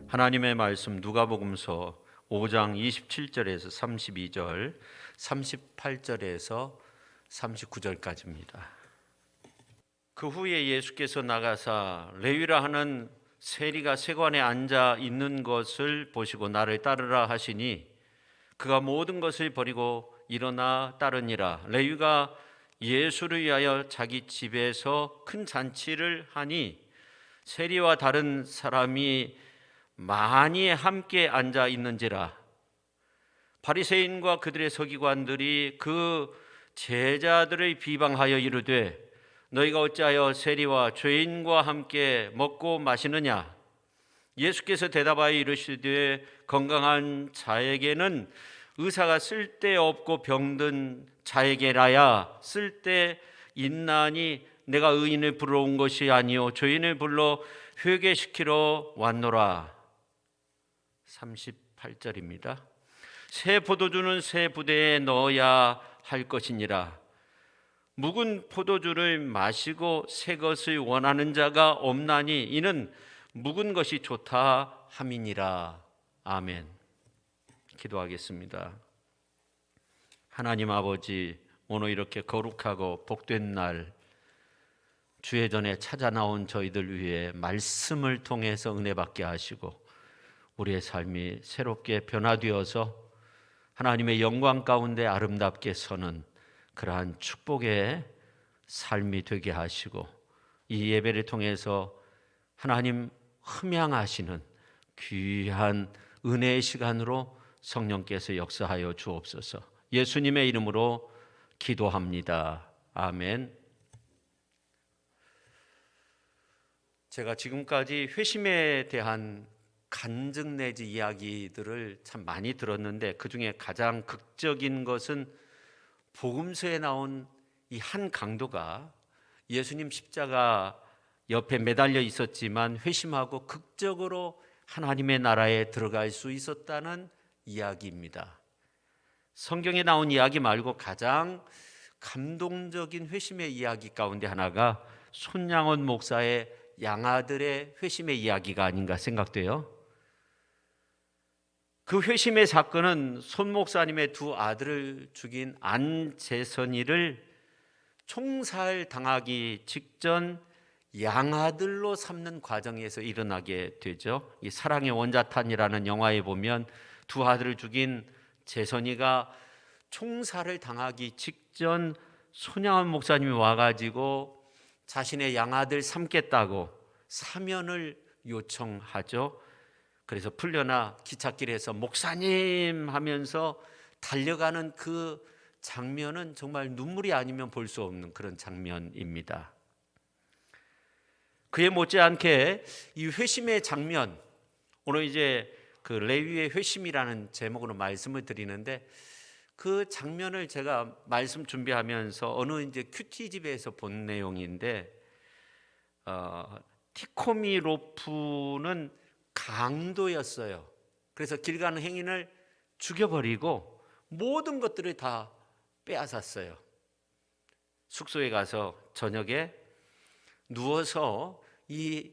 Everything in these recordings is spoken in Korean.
하나님의 말씀 누가복음서 5장 27절에서 32절, 38절에서 39절까지입니다. 그 후에 예수께서 나가사 레위라 하는 세리가 세관에 앉아 있는 것을 보시고 나를 따르라 하시니 그가 모든 것을 버리고 일어나 따르니라. 레위가 예수를 위하여 자기 집에서 큰 잔치를 하니 세리와 다른 사람이 많이 함께 앉아 있는지라. 바리새인과 그들의 서기관들이 그 제자들을 비방하여 이르되 너희가 어찌하여 세리와 죄인과 함께 먹고 마시느냐. 예수께서 대답하여 이르시되 건강한 자에게는 의사가 쓸데없고 병든 자에게라야 쓸데있나니 내가 의인을 부르러 온 것이 아니요 죄인을 불러 회개시키러 왔노라. 38절입니다. 새 포도주는 새 부대에 넣어야 할 것이니라. 묵은 포도주를 마시고 새 것을 원하는 자가 없나니 이는 묵은 것이 좋다 함이니라. 아멘. 기도하겠습니다. 하나님 아버지, 오늘 이렇게 거룩하고 복된 날 주의 전에 찾아 나온 저희들 위해 말씀을 통해서 은혜 받게 하시고 우리의 삶이 새롭게 변화되어서 하나님의 영광 가운데 아름답게 서는 그러한 축복의 삶이 되게 하시고 이 예배를 통해서 하나님 흠양하시는 귀한 은혜의 시간으로 성령께서 역사하여 주옵소서. 예수님의 이름으로 기도합니다. 아멘. 제가 지금까지 회심에 대한 간증 내지 이야기들을 참 많이 들었는데 그중에 가장 극적인 것은 복음서에 나온 이 한 강도가 예수님 십자가 옆에 매달려 있었지만 회심하고 극적으로 하나님의 나라에 들어갈 수 있었다는 이야기입니다. 성경에 나온 이야기 말고 가장 감동적인 회심의 이야기 가운데 하나가 손양원 목사의 양아들의 회심의 이야기가 아닌가 생각돼요. 그 회심의 사건은 손 목사님의 두 아들을 죽인 안재선이를 총살당하기 직전 양아들로 삼는 과정에서 일어나게 되죠. 이 사랑의 원자탄이라는 영화에 보면 두 아들을 죽인 재선이가 총살을 당하기 직전 손양원 목사님이 와가지고 자신의 양아들 삼겠다고 사면을 요청하죠. 그래서 풀려나 기찻길에서 목사님 하면서 달려가는 그 장면은 정말 눈물이 아니면 볼 수 없는 그런 장면입니다. 그에 못지않게 이 회심의 장면, 오늘 이제 그 레위의 회심이라는 제목으로 말씀을 드리는데 그 장면을 제가 말씀 준비하면서 어느 이제 큐티 집에서 본 내용인데 티코미로프는 강도였어요. 그래서 길 가는 행인을 죽여버리고 모든 것들을 다 빼앗았어요. 숙소에 가서 저녁에 누워서 이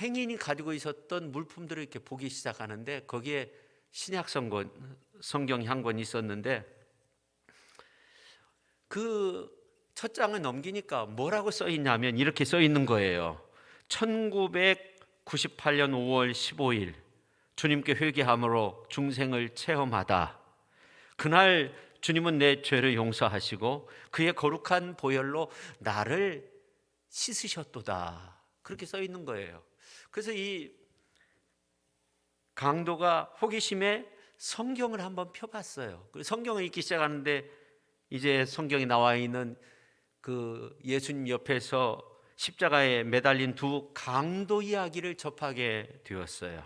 행인이 가지고 있었던 물품들을 이렇게 보기 시작하는데 거기에 신약 성경이 한 권 있었는데 그 첫 장을 넘기니까 뭐라고 써 있냐면 이렇게 써 있는 거예요. 1998년 5월 15일 주님께 회개함으로 중생을 체험하다. 그날 주님은 내 죄를 용서하시고 그의 거룩한 보혈로 나를 씻으셨도다. 그렇게 써 있는 거예요. 그래서 이 강도가 호기심에 성경을 한번 펴봤어요. 성경을 읽기 시작하는데 이제 성경에 나와 있는 그 예수님 옆에서 십자가에 매달린 두 강도 이야기를 접하게 되었어요.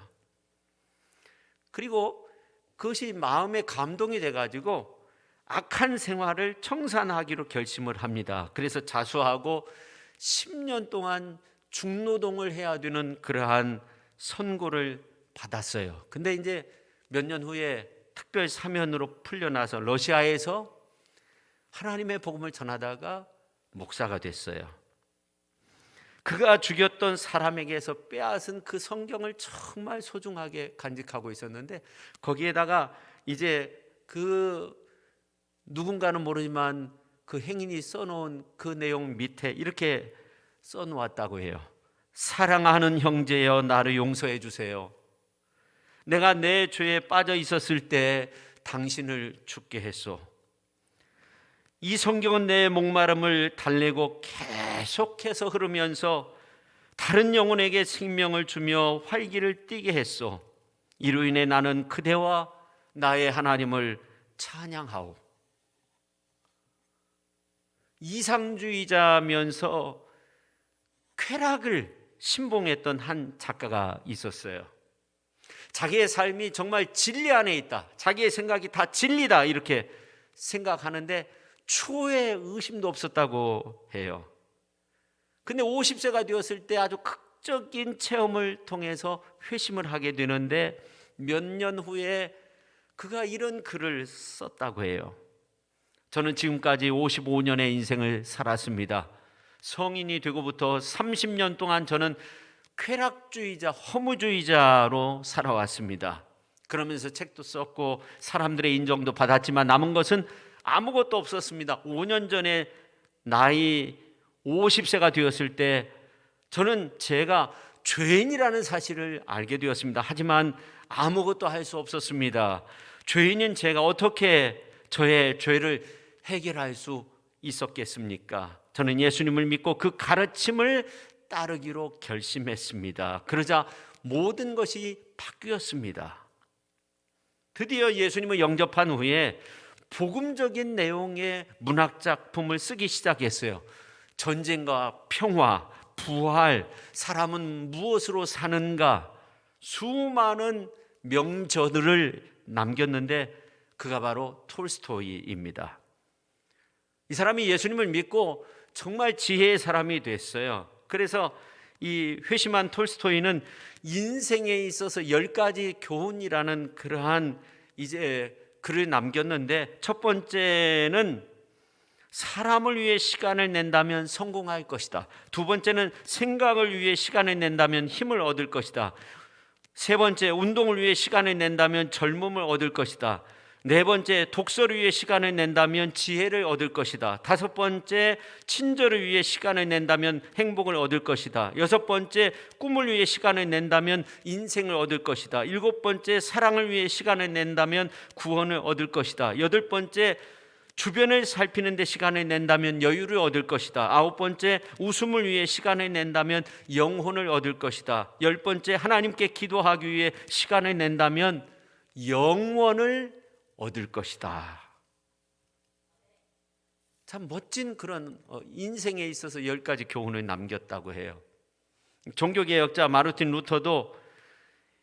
그리고 그것이 마음에 감동이 돼가지고 악한 생활을 청산하기로 결심을 합니다. 그래서 자수하고 10년 동안 중노동을 해야 되는 그러한 선고를 받았어요. 근데 이제 몇 년 후에 특별 사면으로 풀려나서 러시아에서 하나님의 복음을 전하다가 목사가 됐어요. 그가 죽였던 사람에게서 빼앗은 그 성경을 정말 소중하게 간직하고 있었는데, 거기에다가 이제 그 누군가는 모르지만 그 행인이 써놓은 그 내용 밑에 이렇게 써놓았다고 해요. 사랑하는 형제여, 나를 용서해 주세요. 내가 내 죄에 빠져 있었을 때 당신을 죽게 했소. 이 성경은 내 목마름을 달래고 계속해서 흐르면서 다른 영혼에게 생명을 주며 활기를 띠게 했소. 이로 인해 나는 그대와 나의 하나님을 찬양하오. 이상주의자면서 쾌락을 신봉했던 한 작가가 있었어요. 자기의 삶이 정말 진리 안에 있다, 자기의 생각이 다 진리다, 이렇게 생각하는데 초의 의심도 없었다고 해요. 근데 50세가 되었을 때 아주 극적인 체험을 통해서 회심을 하게 되는데, 몇 년 후에 그가 이런 글을 썼다고 해요. 저는 지금까지 55년의 인생을 살았습니다. 성인이 되고부터 30년 동안 저는 쾌락주의자, 허무주의자로 살아왔습니다. 그러면서 책도 썼고 사람들의 인정도 받았지만 남은 것은 아무것도 없었습니다. 5년 전에 나이 50세가 되었을 때 저는 제가 죄인이라는 사실을 알게 되었습니다. 하지만 아무것도 할 수 없었습니다. 죄인인 제가 어떻게 저의 죄를 해결할 수 있었겠습니까? 저는 예수님을 믿고 그 가르침을 따르기로 결심했습니다. 그러자 모든 것이 바뀌었습니다. 드디어 예수님을 영접한 후에 복음적인 내용의 문학작품을 쓰기 시작했어요. 전쟁과 평화, 부활, 사람은 무엇으로 사는가, 수많은 명저들을 남겼는데 그가 바로 톨스토이입니다. 이 사람이 예수님을 믿고 정말 지혜의 사람이 됐어요. 그래서 이 회심한 톨스토이는 인생에 있어서 10가지 교훈이라는 그러한 이제 글을 남겼는데, 첫 번째는 사람을 위해 시간을 낸다면 성공할 것이다. 두 번째는 생각을 위해 시간을 낸다면 힘을 얻을 것이다. 세 번째, 운동을 위해 시간을 낸다면 젊음을 얻을 것이다. 네 번째, 독서를 위해 시간을 낸다면 지혜를 얻을 것이다. 다섯 번째, 친절을 위해 시간을 낸다면 행복을 얻을 것이다. 여섯 번째, 꿈을 위해 시간을 낸다면 인생을 얻을 것이다. 일곱 번째, 사랑을 위해 시간을 낸다면 구원을 얻을 것이다. 여덟 번째, 주변을 살피는 데 시간을 낸다면 여유를 얻을 것이다. 아홉 번째, 웃음을 위해 시간을 낸다면 영혼을 얻을 것이다. 열 번째, 하나님께 기도하기 위해 시간을 낸다면 영원을 얻을 것이다. 참 멋진 그런 인생에 있어서 10가지 교훈을 남겼다고 해요. 종교개혁자 마르틴 루터도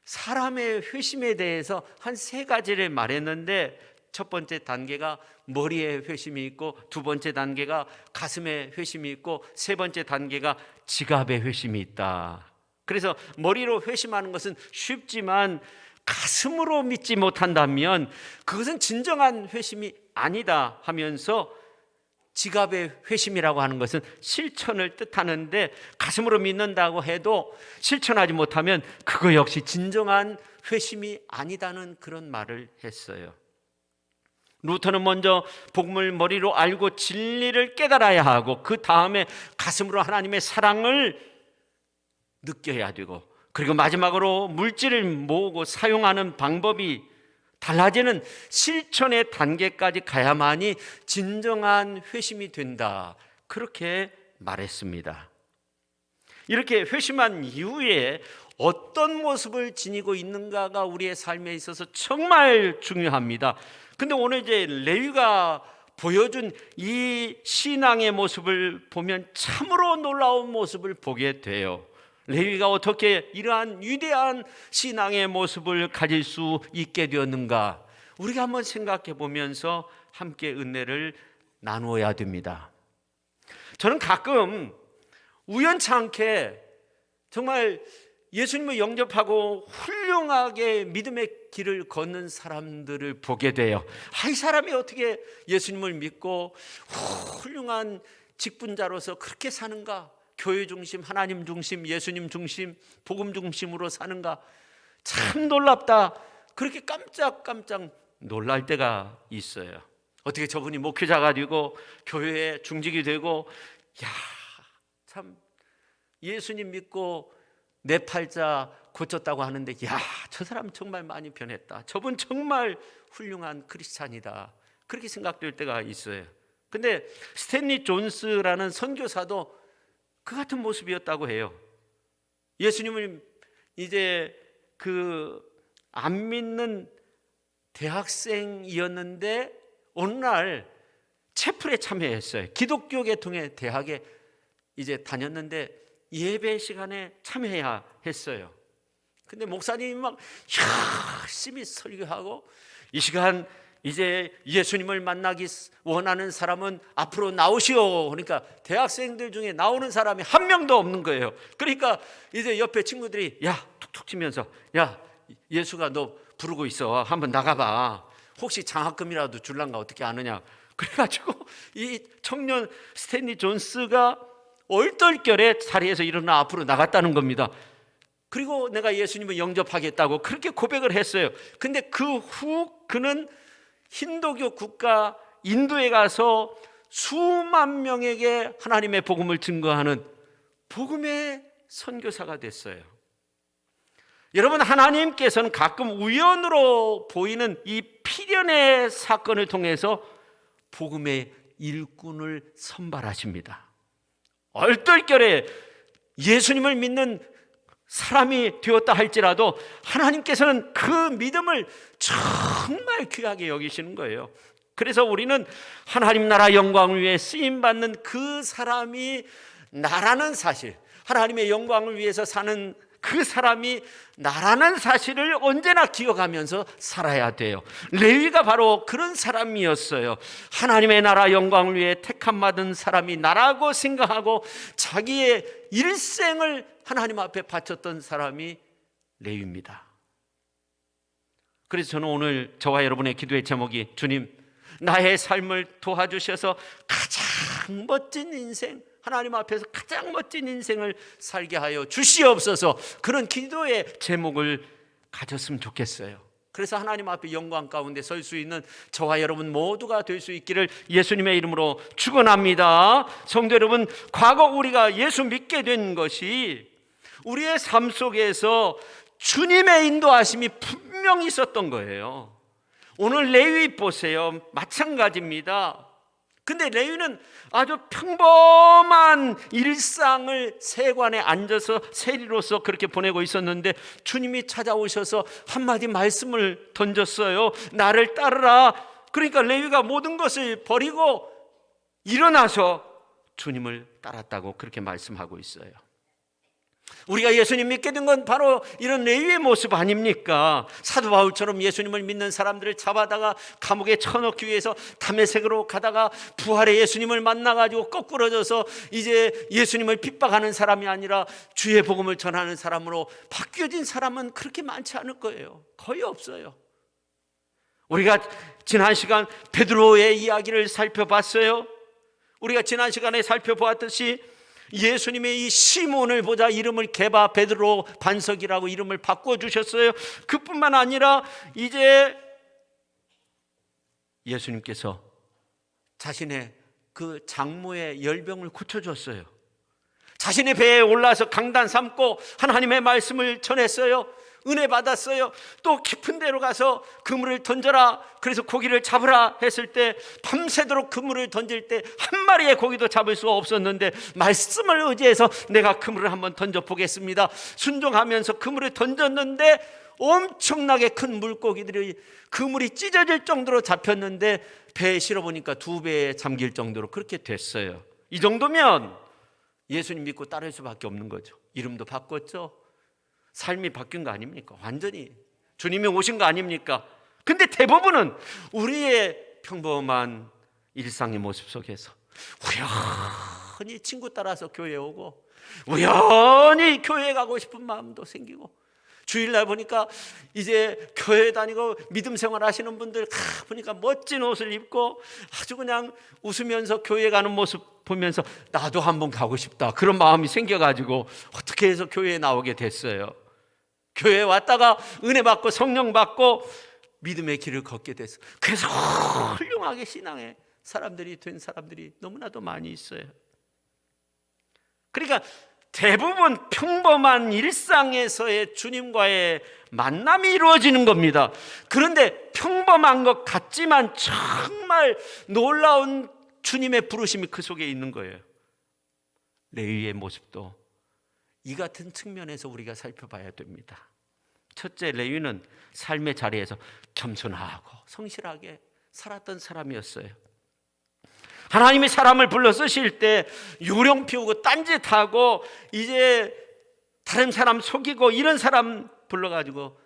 사람의 회심에 대해서 한 3가지를 말했는데, 첫 번째 단계가 머리에 회심이 있고, 두 번째 단계가 가슴에 회심이 있고, 세 번째 단계가 지갑에 회심이 있다. 그래서 머리로 회심하는 것은 쉽지만 가슴으로 믿지 못한다면 그것은 진정한 회심이 아니다 하면서, 지갑의 회심이라고 하는 것은 실천을 뜻하는데 가슴으로 믿는다고 해도 실천하지 못하면 그거 역시 진정한 회심이 아니다는 그런 말을 했어요. 루터는 먼저 복음을 머리로 알고 진리를 깨달아야 하고, 그 다음에 가슴으로 하나님의 사랑을 느껴야 되고, 그리고 마지막으로 물질을 모으고 사용하는 방법이 달라지는 실천의 단계까지 가야만이 진정한 회심이 된다, 그렇게 말했습니다. 이렇게 회심한 이후에 어떤 모습을 지니고 있는가가 우리의 삶에 있어서 정말 중요합니다. 근데 오늘 이제 레위가 보여준 이 신앙의 모습을 보면 참으로 놀라운 모습을 보게 돼요. 레위가 어떻게 이러한 위대한 신앙의 모습을 가질 수 있게 되었는가, 우리가 한번 생각해 보면서 함께 은혜를 나누어야 됩니다. 저는 가끔 우연찮게 정말 예수님을 영접하고 훌륭하게 믿음의 길을 걷는 사람들을 보게 돼요. 이 사람이 어떻게 예수님을 믿고 훌륭한 직분자로서 그렇게 사는가, 교회 중심, 하나님 중심, 예수님 중심, 복음 중심으로 사는가? 참 놀랍다. 그렇게 깜짝깜짝 놀랄 때가 있어요. 어떻게 저분이 목회자 가지고 교회에 중직이 되고, 야, 참 예수님 믿고 내 팔자 고쳤다고 하는데, 야, 저 사람 정말 많이 변했다. 저분 정말 훌륭한 크리스찬이다. 그렇게 생각될 때가 있어요. 근데 스탠리 존스라는 선교사도 그 같은 모습이었다고 해요. 예수님을 이제 안 믿는 대학생이었는데 어느 날 채플에 참여했어요. 기독교 계통의 대학에 이제 다녔는데 예배 시간에 참여해야 했어요. 근데 목사님이 막 열심히 설교하고, 이 시간 이제 예수님을 만나기 원하는 사람은 앞으로 나오시오. 그러니까 대학생들 중에 나오는 사람이 한 명도 없는 거예요. 그러니까 이제 옆에 친구들이 야, 툭툭 치면서, 야, 예수가 너 부르고 있어. 한번 나가봐. 혹시 장학금이라도 줄란가 어떻게 아느냐. 그래가지고 이 청년 스탠리 존스가 얼떨결에 자리에서 일어나 앞으로 나갔다는 겁니다. 그리고 내가 예수님을 영접하겠다고 그렇게 고백을 했어요. 근데 그 후 그는 힌두교 국가 인도에 가서 수만 명에게 하나님의 복음을 증거하는 복음의 선교사가 됐어요. 여러분, 하나님께서는 가끔 우연으로 보이는 이 필연의 사건을 통해서 복음의 일꾼을 선발하십니다. 얼떨결에 예수님을 믿는 사람이 되었다 할지라도 하나님께서는 그 믿음을 정말 귀하게 여기시는 거예요. 그래서 우리는 하나님 나라 영광을 위해 쓰임받는 그 사람이 나라는 사실, 하나님의 영광을 위해서 사는 그 사람이 나라는 사실을 언제나 기억하면서 살아야 돼요. 레위가 바로 그런 사람이었어요. 하나님의 나라 영광을 위해 택함받은 사람이 나라고 생각하고 자기의 일생을 하나님 앞에 바쳤던 사람이 레위입니다. 그래서 저는 오늘 저와 여러분의 기도의 제목이, 주님, 나의 삶을 도와주셔서 가장 멋진 인생, 하나님 앞에서 가장 멋진 인생을 살게 하여 주시옵소서, 그런 기도의 제목을 가졌으면 좋겠어요. 그래서 하나님 앞에 영광 가운데 설 수 있는 저와 여러분 모두가 될 수 있기를 예수님의 이름으로 축원합니다. 성도 여러분, 과거 우리가 예수 믿게 된 것이 우리의 삶 속에서 주님의 인도하심이 분명히 있었던 거예요. 오늘 레위 보세요. 마찬가지입니다. 근데 레위는 아주 평범한 일상을 세관에 앉아서 세리로서 그렇게 보내고 있었는데 주님이 찾아오셔서 한마디 말씀을 던졌어요. 나를 따르라. 그러니까 레위가 모든 것을 버리고 일어나서 주님을 따랐다고 그렇게 말씀하고 있어요. 우리가 예수님 믿게 된 건 바로 이런 레위의 모습 아닙니까? 사도 바울처럼 예수님을 믿는 사람들을 잡아다가 감옥에 쳐넣기 위해서 다메섹으로 가다가 부활의 예수님을 만나가지고 거꾸러져서 이제 예수님을 핍박하는 사람이 아니라 주의 복음을 전하는 사람으로 바뀌어진 사람은 그렇게 많지 않을 거예요. 거의 없어요. 우리가 지난 시간 베드로의 이야기를 살펴봤어요. 우리가 지난 시간에 살펴보았듯이 예수님의 이 시몬을 보자 이름을 게바 베드로 반석이라고 이름을 바꿔주셨어요. 그뿐만 아니라 이제 예수님께서 자신의 그 장모의 열병을 고쳐줬어요. 자신의 배에 올라서 강단 삼고 하나님의 말씀을 전했어요. 은혜 받았어요. 또 깊은 데로 가서 그물을 던져라. 그래서 고기를 잡으라 했을 때 밤새도록 그물을 던질 때 한 마리의 고기도 잡을 수 없었는데 말씀을 의지해서 내가 그물을 한번 던져보겠습니다. 순종하면서 그물을 던졌는데 엄청나게 큰 물고기들이 그물이 찢어질 정도로 잡혔는데 배에 실어보니까 2배에 잠길 정도로 그렇게 됐어요. 이 정도면 예수님 믿고 따를 수밖에 없는 거죠. 이름도 바꿨죠. 삶이 바뀐 거 아닙니까? 완전히 주님이 오신 거 아닙니까? 근데 대부분은 우리의 평범한 일상의 모습 속에서 우연히 친구 따라서 교회에 오고 우연히 교회에 가고 싶은 마음도 생기고 주일날 보니까 이제 교회 다니고 믿음 생활 하시는 분들 보니까 멋진 옷을 입고 아주 그냥 웃으면서 교회 가는 모습 보면서 나도 한번 가고 싶다, 그런 마음이 생겨가지고 어떻게 해서 교회에 나오게 됐어요. 교회에 왔다가 은혜 받고 성령 받고 믿음의 길을 걷게 됐어요. 그래서 훌륭하게 신앙의 사람들이 된 사람들이 너무나도 많이 있어요. 그러니까 대부분 평범한 일상에서의 주님과의 만남이 이루어지는 겁니다. 그런데 평범한 것 같지만 정말 놀라운 주님의 부르심이 그 속에 있는 거예요. 레위의 모습도 이 같은 측면에서 우리가 살펴봐야 됩니다. 첫째, 레위는 삶의 자리에서 겸손하고 성실하게 살았던 사람이었어요. 하나님이 사람을 불러 쓰실 때 요령 피우고 딴짓하고 이제 다른 사람 속이고 이런 사람 불러가지고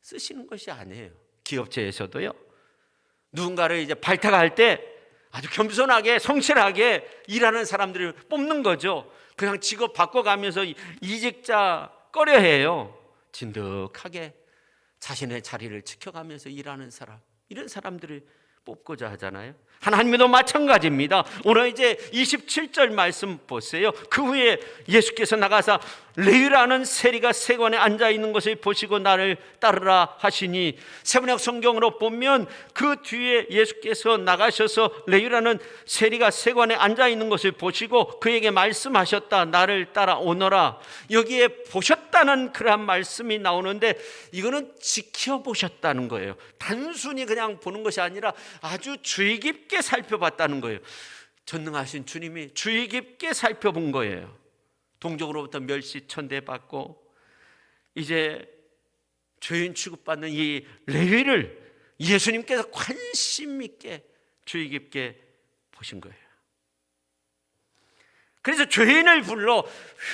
쓰시는 것이 아니에요. 기업체에서도요, 누군가를 이제 발탁할 때 아주 겸손하게 성실하게 일하는 사람들을 뽑는 거죠. 그냥 직업 바꿔가면서 이직자 꺼려해요. 진득하게 자신의 자리를 지켜가면서 일하는 사람, 이런 사람들을 뽑고자 하잖아요. 하나님도 마찬가지입니다. 오늘 이제 27절 말씀 보세요. 그 후에 예수께서 나가사 레위라는 세리가 세관에 앉아 있는 것을 보시고 나를 따르라 하시니, 세번역 성경으로 보면 그 뒤에 예수께서 나가셔서 레위라는 세리가 세관에 앉아 있는 것을 보시고 그에게 말씀하셨다. 나를 따라오너라. 여기에 보셨다는 그러한 말씀이 나오는데 이거는 지켜보셨다는 거예요. 단순히 그냥 보는 것이 아니라 아주 주의 깊게 살펴봤다는 거예요. 전능하신 주님이 주의 깊게 살펴본 거예요. 동족으로부터 멸시 천대받고 이제 죄인 취급받는 이 레위를 예수님께서 관심 있게 주의 깊게 보신 거예요. 그래서 죄인을 불러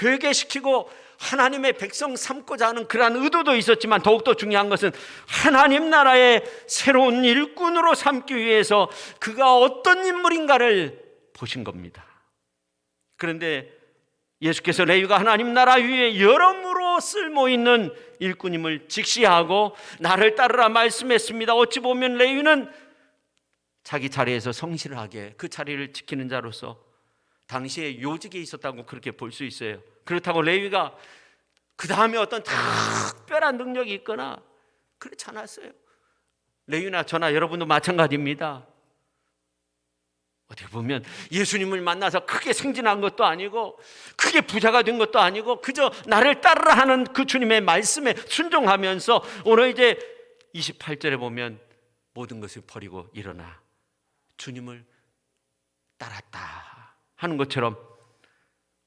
회개시키고 하나님의 백성 삼고자 하는 그러한 의도도 있었지만 더욱더 중요한 것은 하나님 나라의 새로운 일꾼으로 삼기 위해서 그가 어떤 인물인가를 보신 겁니다. 그런데 예수께서 레위가 하나님 나라 위에 여러모로 쓸모있는 일꾼임을 직시하고 나를 따르라 말씀했습니다. 어찌 보면 레위는 자기 자리에서 성실하게 그 자리를 지키는 자로서 당시에 요직에 있었다고 그렇게 볼 수 있어요. 그렇다고 레위가 그 다음에 어떤 특별한 능력이 있거나 그렇지 않았어요. 레위나 저나 여러분도 마찬가지입니다. 어떻게 보면 예수님을 만나서 크게 승진한 것도 아니고 크게 부자가 된 것도 아니고 그저 나를 따르라 하는 그 주님의 말씀에 순종하면서 오늘 이제 28절에 보면 모든 것을 버리고 일어나 주님을 따랐다 하는 것처럼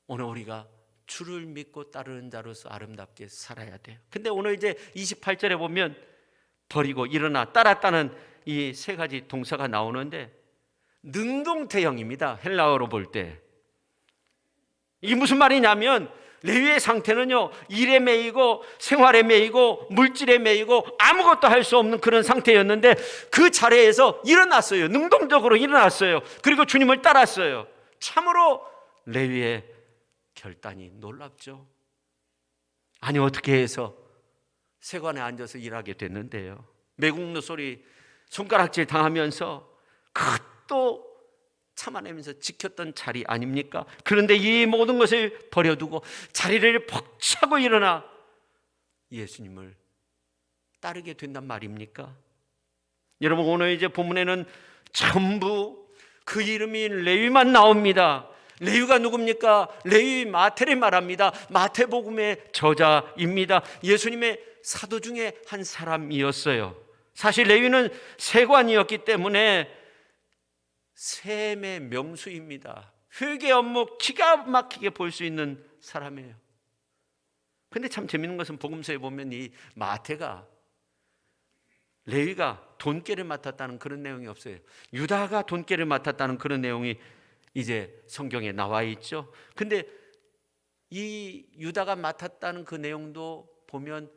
오늘 우리가 주를 믿고 따르는 자로서 아름답게 살아야 돼요. 근데 오늘 이제 28절에 보면 버리고 일어나 따랐다는 이 세 가지 동사가 나오는데 능동태형입니다. 헬라어로 볼 때. 이게 무슨 말이냐면 레위의 상태는요, 일에 매이고 생활에 매이고 물질에 매이고 아무것도 할 수 없는 그런 상태였는데 그 자리에서 일어났어요. 능동적으로 일어났어요. 그리고 주님을 따랐어요. 참으로 레위의 결단이 놀랍죠. 아니 어떻게 해서 세관에 앉아서 일하게 됐는데요. 매국노 소리 손가락질 당하면서 또 참아내면서 지켰던 자리 아닙니까? 그런데 이 모든 것을 버려두고 자리를 벅차고 일어나 예수님을 따르게 된단 말입니까? 여러분 오늘 이제 본문에는 전부 그 이름이 레위만 나옵니다. 레위가 누굽니까? 레위 마태를 말합니다. 마태복음의 저자입니다. 예수님의 사도 중에 한 사람이었어요. 사실 레위는 세관이었기 때문에 셈의 명수입니다. 회계 업무 기가 막히게 볼 수 있는 사람이에요. 근데 참 재밌는 것은 복음서에 보면 이 마태가 레위가 돈깨를 맡았다는 그런 내용이 없어요. 유다가 돈깨를 맡았다는 그런 내용이 이제 성경에 나와 있죠. 근데 이 유다가 맡았다는 그 내용도 보면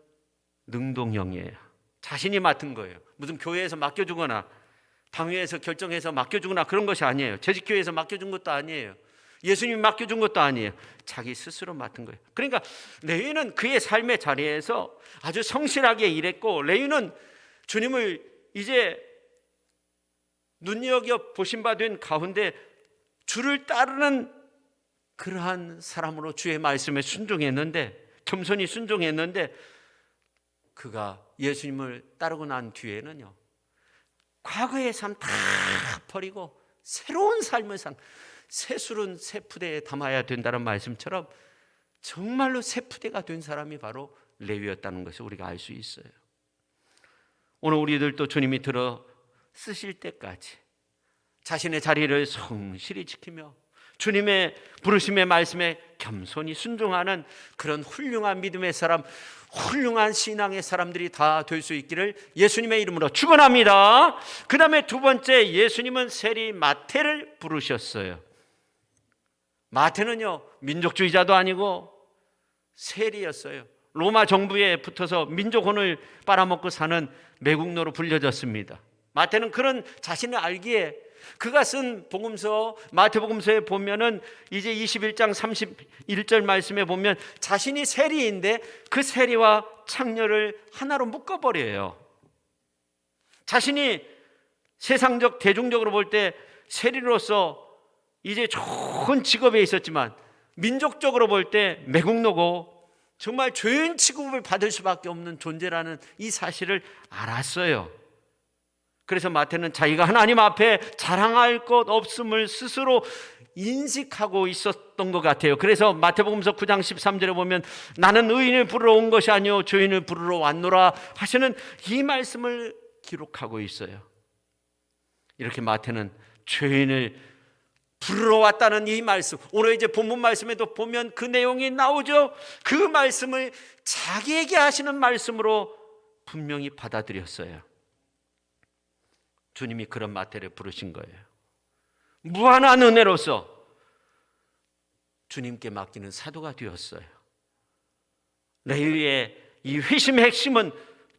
능동형이에요. 자신이 맡은 거예요. 무슨 교회에서 맡겨주거나 당회에서 결정해서 맡겨주거나 그런 것이 아니에요. 재직교회에서 맡겨준 것도 아니에요. 예수님이 맡겨준 것도 아니에요. 자기 스스로 맡은 거예요. 그러니까 레위는 그의 삶의 자리에서 아주 성실하게 일했고, 레위는 주님을 이제 눈여겨 보신 바 된 가운데 주를 따르는 그러한 사람으로 주의 말씀에 순종했는데, 겸손히 순종했는데, 그가 예수님을 따르고 난 뒤에는요, 과거의 삶 다 버리고 새로운 삶을 산, 새술은 새 푸대에 담아야 된다는 말씀처럼 정말로 새 푸대가 된 사람이 바로 레위였다는 것을 우리가 알 수 있어요. 오늘 우리들도 주님이 들어 쓰실 때까지 자신의 자리를 성실히 지키며 주님의 부르심의 말씀에 겸손히 순종하는 그런 훌륭한 믿음의 사람, 훌륭한 신앙의 사람들이 다 될 수 있기를 예수님의 이름으로 축원합니다. 그 다음에 두 번째, 예수님은 세리 마태를 부르셨어요. 마태는요, 민족주의자도 아니고 세리였어요. 로마 정부에 붙어서 민족혼을 빨아먹고 사는 매국노로 불려졌습니다. 마태는 그런 자신을 알기에 그가 쓴 복음서, 마태복음서에 보면은 이제 21장 31절 말씀에 보면 자신이 세리인데 그 세리와 창녀를 하나로 묶어버려요. 자신이 세상적, 대중적으로 볼 때 세리로서 이제 좋은 직업에 있었지만 민족적으로 볼 때 매국노고 정말 죄인 취급을 받을 수밖에 없는 존재라는 이 사실을 알았어요. 그래서 마태는 자기가 하나님 앞에 자랑할 것 없음을 스스로 인식하고 있었던 것 같아요. 그래서 마태복음서 9장 13절에 보면 나는 의인을 부르러 온 것이 아니요 죄인을 부르러 왔노라 하시는 이 말씀을 기록하고 있어요. 이렇게 마태는 죄인을 부르러 왔다는 이 말씀, 오늘 이제 본문 말씀에도 보면 그 내용이 나오죠. 그 말씀을 자기에게 하시는 말씀으로 분명히 받아들였어요. 주님이 그런 마태를 부르신 거예요. 무한한 은혜로서 주님께 맡기는 사도가 되었어요. 레위의 이 회심의 핵심은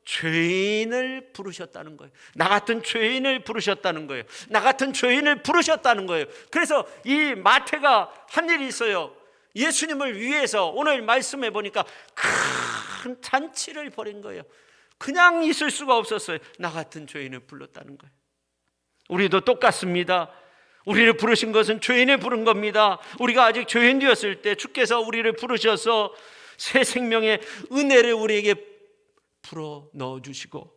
죄인을 부르셨다는 거예요. 나 같은 죄인을 부르셨다는 거예요. 나 같은 죄인을 부르셨다는 거예요. 그래서 이 마태가 한 일이 있어요. 예수님을 위해서 오늘 말씀해 보니까 큰 잔치를 벌인 거예요. 그냥 있을 수가 없었어요. 나 같은 죄인을 불렀다는 거예요. 우리도 똑같습니다. 우리를 부르신 것은 죄인을 부른 겁니다. 우리가 아직 죄인 되었을 때 주께서 우리를 부르셔서 새 생명의 은혜를 우리에게 풀어 넣어주시고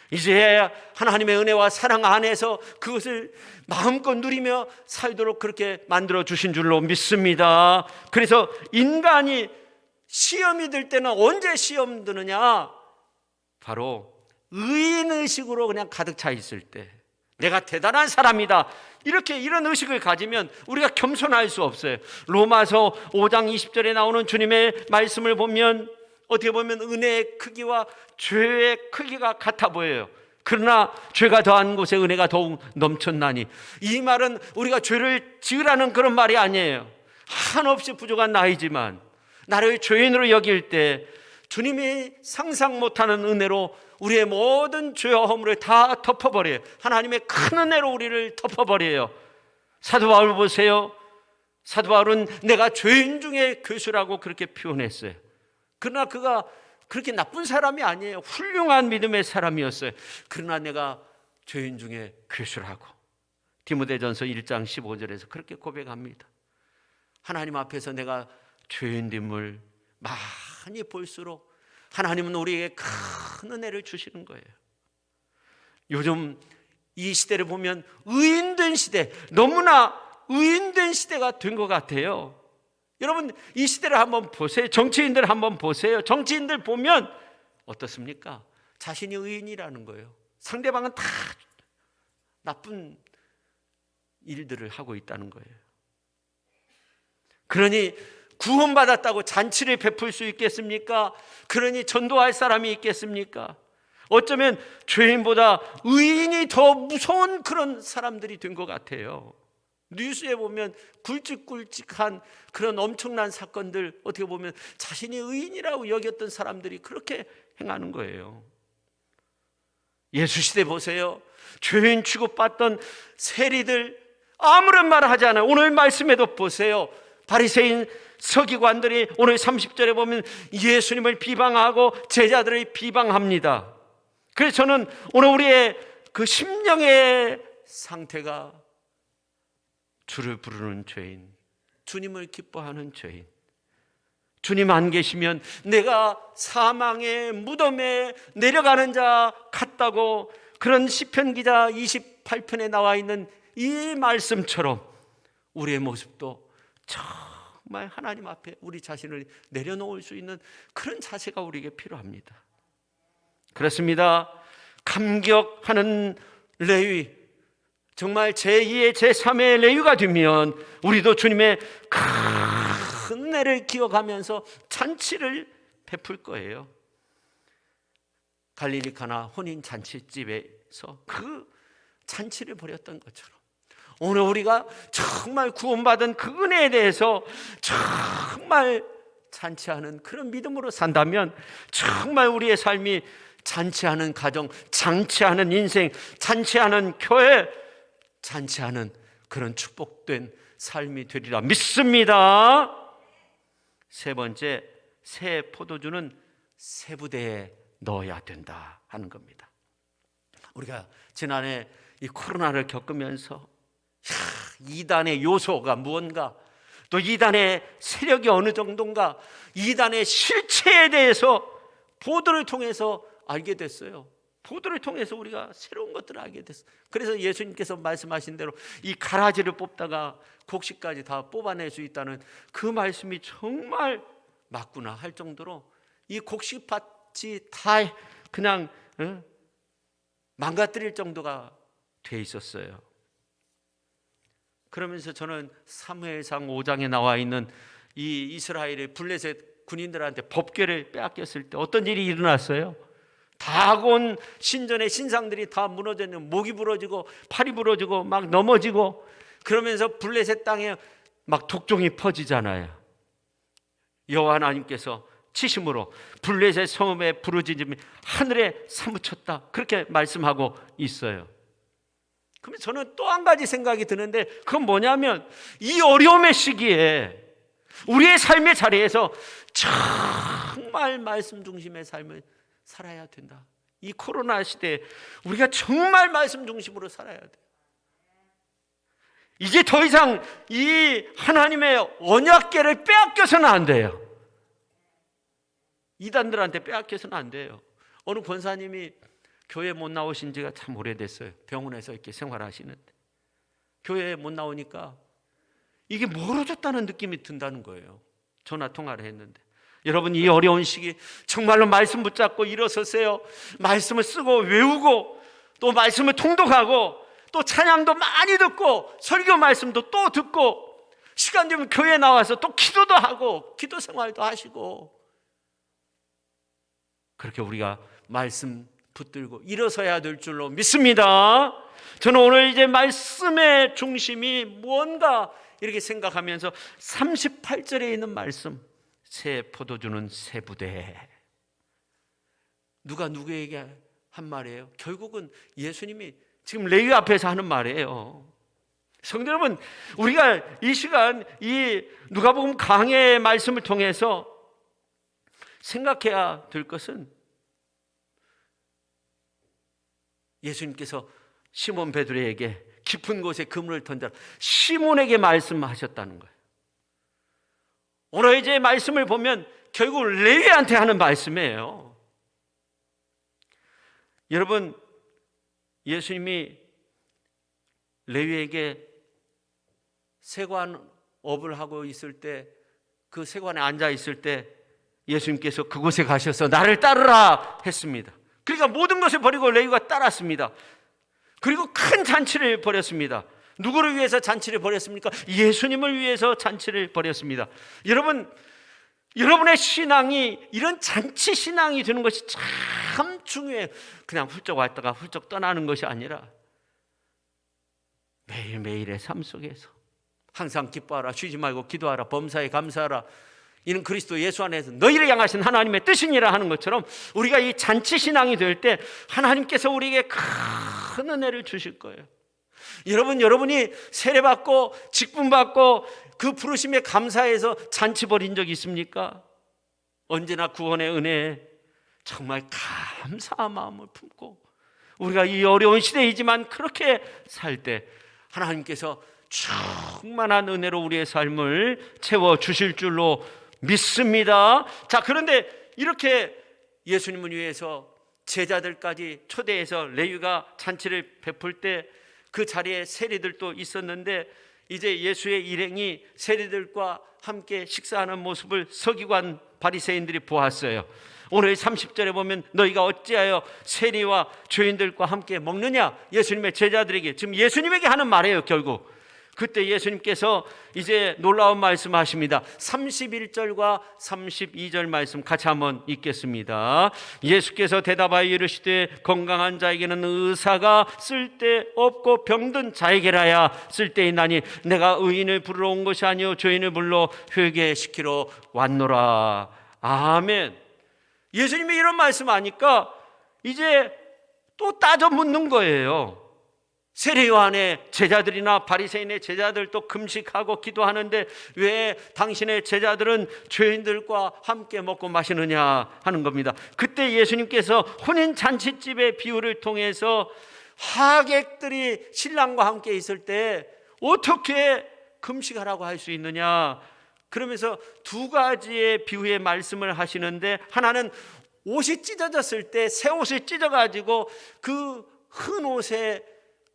이제 하나님의 은혜와 사랑 안에서 그것을 마음껏 누리며 살도록 그렇게 만들어 주신 줄로 믿습니다. 그래서 인간이 시험이 들 때는 언제 시험 드느냐? 바로 의인의식으로 그냥 가득 차 있을 때, 내가 대단한 사람이다, 이런 의식을 가지면 우리가 겸손할 수 없어요. 로마서 5장 20절에 나오는 주님의 말씀을 보면 어떻게 보면 은혜의 크기와 죄의 크기가 같아 보여요. 그러나 죄가 더한 곳에 은혜가 더욱 넘쳤나니, 이 말은 우리가 죄를 지으라는 그런 말이 아니에요. 한없이 부족한 나이지만 나를 죄인으로 여길 때 주님이 상상 못하는 은혜로 우리의 모든 죄와 허물을 다 덮어버려요. 하나님의 큰 은혜로 우리를 덮어버려요. 사도 바울 보세요. 사도 바울은 내가 죄인 중에 교수라고 그렇게 표현했어요. 그러나 그가 그렇게 나쁜 사람이 아니에요. 훌륭한 믿음의 사람이었어요. 그러나 내가 죄인 중에 괴수라고 디모데전서 1장 15절에서 그렇게 고백합니다. 하나님 앞에서 내가 죄인됨을 많이 볼수록 하나님은 우리에게 큰 은혜를 주시는 거예요. 요즘 이 시대를 보면 의인된 시대, 너무나 의인된 시대가 된 것 같아요. 여러분 이 시대를 한번 보세요. 정치인들 한번 보세요. 정치인들 보면 어떻습니까? 자신이 의인이라는 거예요. 상대방은 다 나쁜 일들을 하고 있다는 거예요. 그러니 구원받았다고 잔치를 베풀 수 있겠습니까? 그러니 전도할 사람이 있겠습니까? 어쩌면 죄인보다 의인이 더 무서운 그런 사람들이 된 것 같아요. 뉴스에 보면 굵직굵직한 그런 엄청난 사건들, 어떻게 보면 자신이 의인이라고 여겼던 사람들이 그렇게 행하는 거예요. 예수 시대 보세요. 죄인 취급받던 세리들, 아무런 말을 하지 않아요. 오늘 말씀에도 보세요. 바리새인 서기관들이 오늘 30절에 보면 예수님을 비방하고 제자들을 비방합니다. 그래서 저는 오늘 우리의 그 심령의 상태가 주를 부르는 죄인, 주님을 기뻐하는 죄인, 주님 안 계시면 내가 사망의 무덤에 내려가는 자 같다고, 그런 시편 기자 28편에 나와 있는 이 말씀처럼 우리의 모습도 정말 하나님 앞에 우리 자신을 내려놓을 수 있는 그런 자세가 우리에게 필요합니다. 그렇습니다. 감격하는 레위, 정말 제2의 제3의 레위가 되면 우리도 주님의 큰 은혜를 기억하면서 잔치를 베풀 거예요. 갈릴리 가나 혼인 잔치집에서 그 잔치를 벌였던 것처럼 오늘 우리가 정말 구원받은 그 은혜에 대해서 정말 잔치하는 그런 믿음으로 산다면 정말 우리의 삶이 잔치하는 가정, 잔치하는 인생, 잔치하는 교회, 잔치하는 그런 축복된 삶이 되리라 믿습니다. 세 번째, 새 포도주는 새 부대에 넣어야 된다 하는 겁니다. 우리가 지난해 이 코로나를 겪으면서 이단의 요소가 무언가, 또 이단의 세력이 어느 정도인가, 이단의 실체에 대해서 보도를 통해서 알게 됐어요. 보도를 통해서 우리가 새로운 것들을 알게 됐어요. 그래서 예수님께서 말씀하신 대로 이 가라지를 뽑다가 곡식까지 다 뽑아낼 수 있다는 그 말씀이 정말 맞구나 할 정도로 이 곡식밭이 다 그냥 망가뜨릴 정도가 돼 있었어요. 그러면서 저는 사무엘상 5장에 나와 있는 이 이스라엘의 블레셋 군인들한테 법궤를 빼앗겼을 때 어떤 일이 일어났어요? 다곤 신전의 신상들이 다 무너졌는, 목이 부러지고 팔이 부러지고 막 넘어지고, 그러면서 블레셋 땅에 막 독종이 퍼지잖아요. 여호와 하나님께서 치심으로 블레셋 성읍의 부르짖음이 하늘에 사무쳤다, 그렇게 말씀하고 있어요. 그러면 저는 또 한 가지 생각이 드는데, 그건 뭐냐면 이 어려움의 시기에 우리의 삶의 자리에서 정말 말씀 중심의 삶을 살아야 된다. 이 코로나 시대에 우리가 정말 말씀 중심으로 살아야 돼. 이제 더 이상 이 하나님의 언약궤를 빼앗겨서는 안 돼요. 이단들한테 빼앗겨서는 안 돼요. 어느 권사님이 교회 못 나오신 지가 참 오래됐어요. 병원에서 이렇게 생활하시는데 교회에 못 나오니까 이게 멀어졌다는 느낌이 든다는 거예요. 전화 통화를 했는데, 여러분 이 어려운 시기 정말로 말씀 붙잡고 일어서세요. 말씀을 쓰고 외우고, 또 말씀을 통독하고, 또 찬양도 많이 듣고, 설교 말씀도 또 듣고, 시간 되면 교회 나와서 또 기도도 하고 기도 생활도 하시고, 그렇게 우리가 말씀 붙들고 일어서야 될 줄로 믿습니다. 저는 오늘 이제 말씀의 중심이 무언가 이렇게 생각하면서 38절에 있는 말씀, 새 포도주는 새 부대. 누가 누구에게 한 말이에요? 결국은 예수님이 지금 레위 앞에서 하는 말이에요. 성도 여러분, 우리가 이 시간 이 누가복음 강해의 말씀을 통해서 생각해야 될 것은, 예수님께서 시몬 베드로에게 깊은 곳에 그물을 던져라, 시몬에게 말씀하셨다는 거예요. 오늘 이제 말씀을 보면 결국 레위한테 하는 말씀이에요. 여러분, 예수님이 레위에게 세관업을 하고 있을 때, 그 세관에 앉아 있을 때 예수님께서 그곳에 가셔서 나를 따르라 했습니다. 그러니까 모든 것을 버리고 레위가 따랐습니다. 그리고 큰 잔치를 벌였습니다. 누구를 위해서 잔치를 벌였습니까? 예수님을 위해서 잔치를 벌였습니다. 여러분, 여러분의 신앙이 이런 잔치 신앙이 되는 것이 참 중요해요. 그냥 훌쩍 왔다가 훌쩍 떠나는 것이 아니라 매일매일의 삶 속에서 항상 기뻐하라, 쉬지 말고 기도하라, 범사에 감사하라, 이는 그리스도 예수 안에서 너희를 향하신 하나님의 뜻이니라 하는 것처럼, 우리가 이 잔치 신앙이 될 때 하나님께서 우리에게 큰 은혜를 주실 거예요. 여러분이 세례받고 직분받고 그 부르심에 감사해서 잔치 벌인 적 있습니까? 언제나 구원의 은혜에 정말 감사한 마음을 품고 우리가 이 어려운 시대이지만 그렇게 살 때 하나님께서 충만한 은혜로 우리의 삶을 채워주실 줄로 믿습니다. 자, 그런데 이렇게 예수님을 위해서 제자들까지 초대해서 레위가 잔치를 베풀 때 그 자리에 세리들도 있었는데 이제 예수의 일행이 세리들과 함께 식사하는 모습을 서기관 바리새인들이 보았어요. 오늘 30절에 보면 너희가 어찌하여 세리와 죄인들과 함께 먹느냐? 예수님의 제자들에게, 지금 예수님에게 하는 말이에요. 결국 그때 예수님께서 이제 놀라운 말씀하십니다. 31절과 32절 말씀 같이 한번 읽겠습니다. 예수께서 대답하여 이르시되 건강한 자에게는 의사가 쓸데없고 병든 자에게라야 쓸데있나니 내가 의인을 부르러 온 것이 아니요 죄인을 불러 회개시키러 왔노라. 아멘. 예수님이 이런 말씀하니까 이제 또 따져 묻는 거예요. 세례요한의 제자들이나 바리새인의 제자들도 금식하고 기도하는데 왜 당신의 제자들은 죄인들과 함께 먹고 마시느냐 하는 겁니다. 그때 예수님께서 혼인 잔치집의 비유를 통해서 하객들이 신랑과 함께 있을 때 어떻게 금식하라고 할 수 있느냐, 그러면서 두 가지의 비유의 말씀을 하시는데, 하나는 옷이 찢어졌을 때 새 옷을 찢어가지고 그 흰 옷에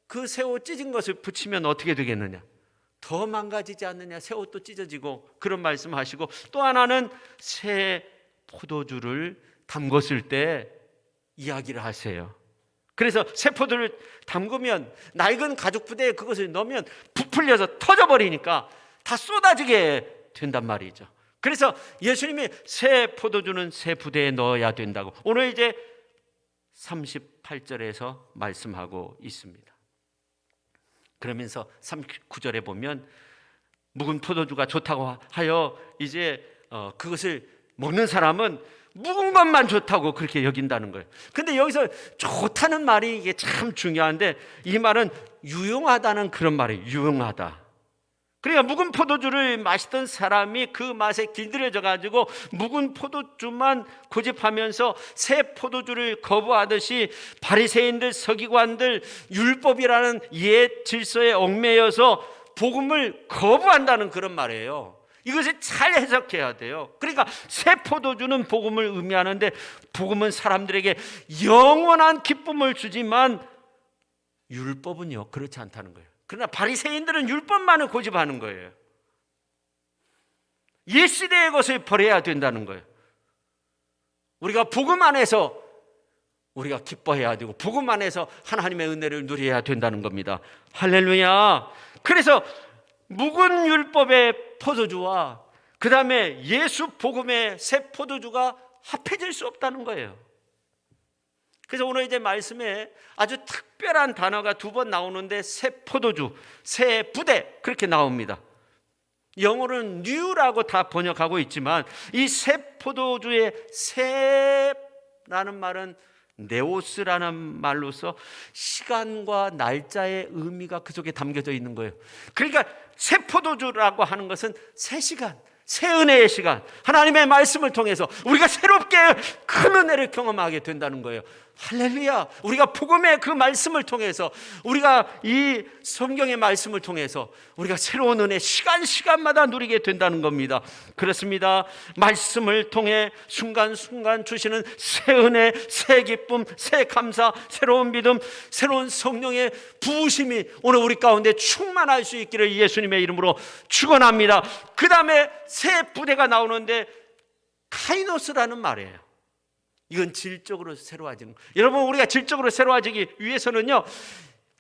그 새 옷 찢은 것을 붙이면 어떻게 되겠느냐, 더 망가지지 않느냐, 새 옷도 찢어지고, 그런 말씀하시고, 또 하나는 새 포도주를 담궜을 때 이야기를 하세요. 그래서 새 포도를 담그면 낡은 가죽 부대에 그것을 넣으면 부풀려서 터져버리니까 다 쏟아지게 된단 말이죠. 그래서 예수님이 새 포도주는 새 부대에 넣어야 된다고 오늘 이제 38절에서 말씀하고 있습니다. 그러면서 39절에 보면 묵은 포도주가 좋다고 하여 이제 그것을 먹는 사람은 묵은 것만 좋다고 그렇게 여긴다는 거예요. 근데 여기서 좋다는 말이 이게 참 중요한데, 이 말은 유용하다는 그런 말이에요. 유용하다. 그러니까 묵은 포도주를 마시던 사람이 그 맛에 길들여져 가지고 묵은 포도주만 고집하면서 새 포도주를 거부하듯이 바리새인들, 서기관들, 율법이라는 옛 질서에 얽매여서 복음을 거부한다는 그런 말이에요. 이것을 잘 해석해야 돼요. 그러니까 새 포도주는 복음을 의미하는데, 복음은 사람들에게 영원한 기쁨을 주지만 율법은요 그렇지 않다는 거예요. 그러나 바리새인들은 율법만을 고집하는 거예요. 옛 시대의 것을 버려야 된다는 거예요. 우리가 복음 안에서 우리가 기뻐해야 되고, 복음 안에서 하나님의 은혜를 누려야 된다는 겁니다. 할렐루야. 그래서 묵은 율법의 포도주와 그 다음에 예수 복음의 새 포도주가 합해질 수 없다는 거예요. 그래서 오늘 이제 말씀에 아주 특별한 단어가 두 번 나오는데, 새 포도주, 새 부대, 그렇게 나옵니다. 영어로는 new라고 다 번역하고 있지만, 이 새 포도주의 새라는 말은 네오스라는 말로서 시간과 날짜의 의미가 그 속에 담겨져 있는 거예요. 그러니까 새 포도주라고 하는 것은 새 시간, 새 은혜의 시간, 하나님의 말씀을 통해서 우리가 새롭게 큰 은혜를 경험하게 된다는 거예요. 할렐루야. 우리가 복음의 그 말씀을 통해서, 우리가 이 성경의 말씀을 통해서 우리가 새로운 은혜 시간마다 누리게 된다는 겁니다. 그렇습니다. 말씀을 통해 순간순간 주시는 새 은혜, 새 기쁨, 새 감사, 새로운 믿음, 새로운 성령의 부으심이 오늘 우리 가운데 충만할 수 있기를 예수님의 이름으로 축원합니다. 그 다음에 새 부대가 나오는데 카이노스라는 말이에요. 이건 질적으로 새로워지는 거예요. 여러분, 우리가 질적으로 새로워지기 위해서는요,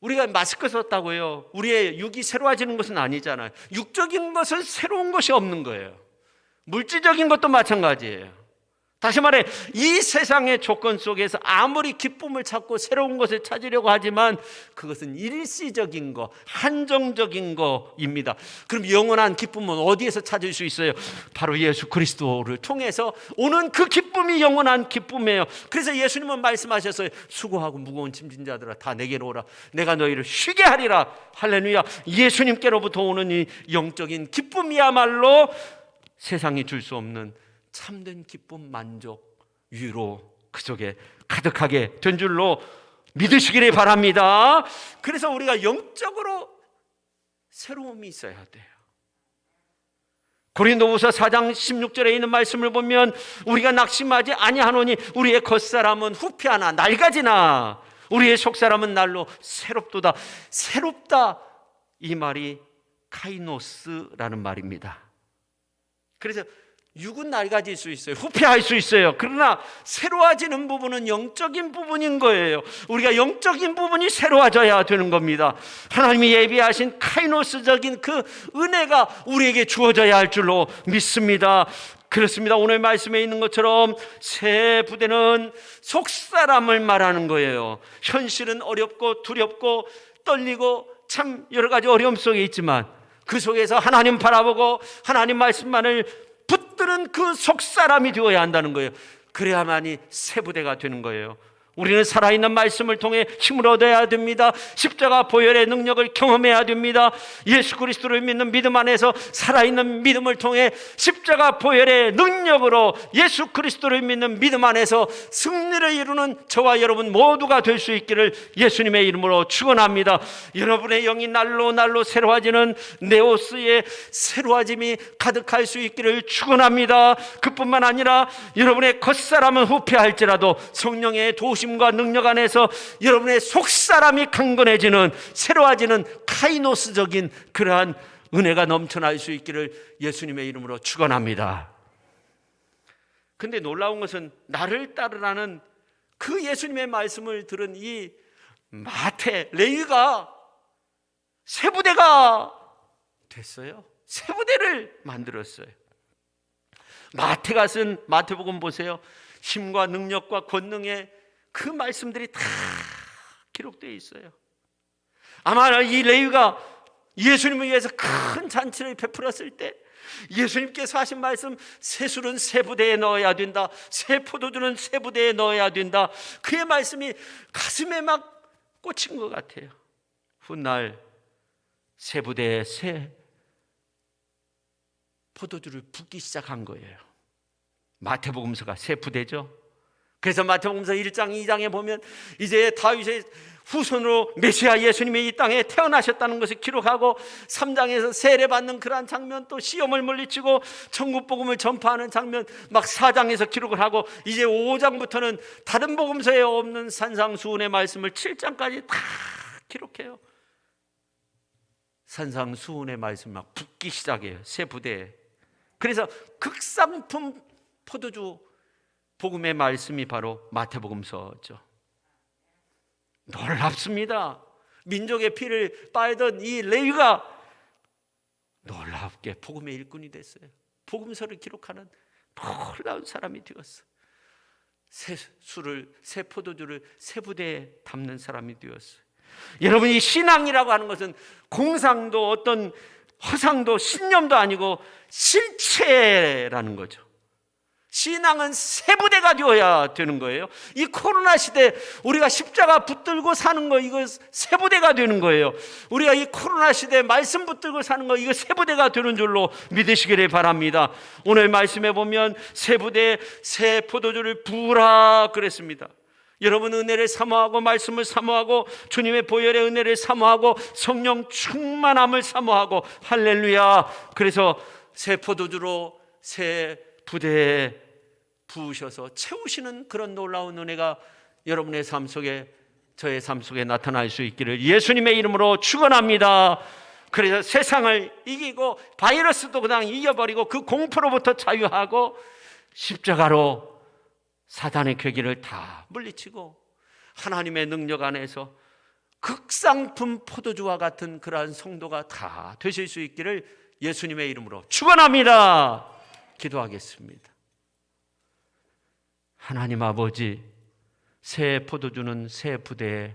우리가 마스크 썼다고요 우리의 육이 새로워지는 것은 아니잖아요. 육적인 것은 새로운 것이 없는 거예요. 물질적인 것도 마찬가지예요. 다시 말해, 이 세상의 조건 속에서 아무리 기쁨을 찾고 새로운 것을 찾으려고 하지만 그것은 일시적인 거, 한정적인 거입니다. 그럼 영원한 기쁨은 어디에서 찾을 수 있어요? 바로 예수 그리스도를 통해서 오는 그 기쁨이 영원한 기쁨이에요. 그래서 예수님은 말씀하셨어요. 수고하고 무거운 짐진 자들아 다 내게로 오라. 내가 너희를 쉬게 하리라. 할렐루야. 예수님께로부터 오는 이 영적인 기쁨이야말로 세상이 줄 수 없는 참된 기쁨, 만족, 위로 그 속에 가득하게 된 줄로 믿으시기를 바랍니다. 그래서 우리가 영적으로 새로움이 있어야 돼요. 고린도후서 4장 16절에 있는 말씀을 보면 우리가 낙심하지 아니하노니 우리의 겉사람은 후피하나 낡아지나 우리의 속사람은 날로 새롭도다. 새롭다, 이 말이 카이노스라는 말입니다. 그래서 육은 낡아질 수 있어요. 후패할 수 있어요. 그러나 새로워지는 부분은 영적인 부분인 거예요. 우리가 영적인 부분이 새로워져야 되는 겁니다. 하나님이 예비하신 카이노스적인 그 은혜가 우리에게 주어져야 할 줄로 믿습니다. 그렇습니다. 오늘 말씀에 있는 것처럼 새 부대는 속사람을 말하는 거예요. 현실은 어렵고 두렵고 떨리고 참 여러 가지 어려움 속에 있지만 그 속에서 하나님 바라보고 하나님 말씀만을 붙드는 그 속사람이 되어야 한다는 거예요. 그래야만이 새 부대가 되는 거예요. 우리는 살아있는 말씀을 통해 힘을 얻어야 됩니다. 십자가 보혈의 능력을 경험해야 됩니다. 예수 그리스도를 믿는 믿음 안에서 살아있는 믿음을 통해 십자가 보혈의 능력으로 예수 그리스도를 믿는 믿음 안에서 승리를 이루는 저와 여러분 모두가 될 수 있기를 예수님의 이름으로 축원합니다. 여러분의 영이 날로 날로 새로워지는 네오스의 새로워짐이 가득할 수 있기를 축원합니다. 그뿐만 아니라 여러분의 겉사람은 후패할지라도 성령의 도우심 과 능력 안에서 여러분의 속사람이 강건해지는 새로워지는 카이노스적인 그러한 은혜가 넘쳐날 수 있기를 예수님의 이름으로 축원합니다. 그런데 놀라운 것은 나를 따르라는 그 예수님의 말씀을 들은 이 마태, 레위가 새 부대가 됐어요. 새 부대를 만들었어요. 마태가 쓴 마태복음 보세요. 힘과 능력과 권능의 그 말씀들이 다 기록되어 있어요. 아마 이 레위가 예수님을 위해서 큰 잔치를 베풀었을 때 예수님께서 하신 말씀, 새 술은 새 부대에 넣어야 된다, 새 포도주는 새 부대에 넣어야 된다, 그의 말씀이 가슴에 막 꽂힌 것 같아요. 훗날 새 부대에 새 포도주를 붓기 시작한 거예요. 마태복음서가 새 부대죠. 그래서 마태복음서 1장 2장에 보면 이제 다윗의 후손으로 메시아 예수님이 이 땅에 태어나셨다는 것을 기록하고 3장에서 세례받는 그러한 장면, 또 시험을 물리치고 천국 복음을 전파하는 장면 막 4장에서 기록을 하고 이제 5장부터는 다른 복음서에 없는 산상수훈의 말씀을 7장까지 다 기록해요. 산상수훈의 말씀 막 붙기 시작해요. 새 부대에. 그래서 극상품 포도주 복음의 말씀이 바로 마태복음서죠. 놀랍습니다. 민족의 피를 빨던 이 레위가 놀랍게 복음의 일꾼이 됐어요. 복음서를 기록하는 놀라운 사람이 되었어요. 새 술을, 새 포도주를 새 부대에 담는 사람이 되었어요. 여러분, 이 신앙이라고 하는 것은 공상도 어떤 허상도 신념도 아니고 실체라는 거죠. 신앙은 새 부대가 되어야 되는 거예요. 이 코로나 시대 우리가 십자가 붙들고 사는 거, 이거 새 부대가 되는 거예요. 우리가 이 코로나 시대 말씀 붙들고 사는 거, 이거 새 부대가 되는 줄로 믿으시기를 바랍니다. 오늘 말씀에 보면 새 부대에 새 포도주를 부으라 그랬습니다. 여러분, 은혜를 사모하고 말씀을 사모하고 주님의 보혈의 은혜를 사모하고 성령 충만함을 사모하고, 할렐루야. 그래서 새 포도주로 새 부대에 부으셔서 채우시는 그런 놀라운 은혜가 여러분의 삶 속에, 저의 삶 속에 나타날 수 있기를 예수님의 이름으로 축원합니다. 그래서 세상을 이기고 바이러스도 그냥 이겨버리고 그 공포로부터 자유하고 십자가로 사단의 괴기를 다 물리치고 하나님의 능력 안에서 극상품 포도주와 같은 그러한 성도가 다 되실 수 있기를 예수님의 이름으로 축원합니다. 기도하겠습니다. 하나님 아버지, 새 포도주는 새 부대에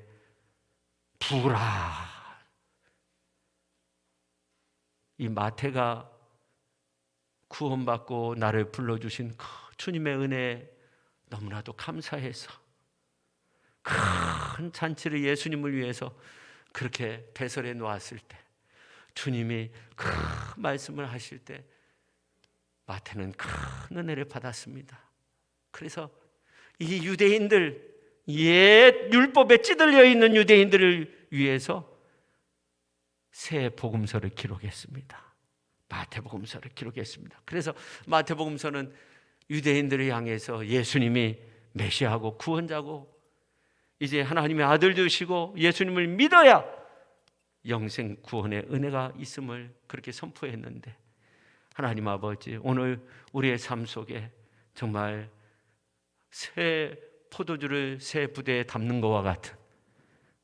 부으라. 이 마태가 구원받고 나를 불러주신 그 주님의 은혜에 너무나도 감사해서 큰 잔치를 예수님을 위해서 그렇게 배설해 놓았을 때, 주님이 그 말씀을 하실 때 마태는 큰 은혜를 받았습니다. 그래서 이 유대인들, 옛 율법에 찌들려 있는 유대인들을 위해서 새 복음서를 기록했습니다. 마태복음서를 기록했습니다. 그래서 마태복음서는 유대인들을 향해서 예수님이 메시아고 구원자고 이제 하나님의 아들 되시고 예수님을 믿어야 영생 구원의 은혜가 있음을 그렇게 선포했는데, 하나님 아버지, 오늘 우리의 삶 속에 정말 새 포도주를 새 부대에 담는 것과 같은,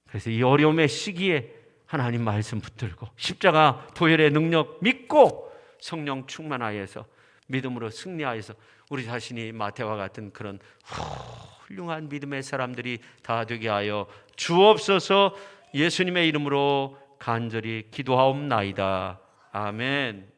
그래서 이 어려움의 시기에 하나님 말씀 붙들고 십자가 보혈의 능력 믿고 성령 충만하여서 믿음으로 승리하여서 우리 자신이 마태와 같은 그런 훌륭한 믿음의 사람들이 다 되게 하여 주옵소서. 예수님의 이름으로 간절히 기도하옵나이다. 아멘.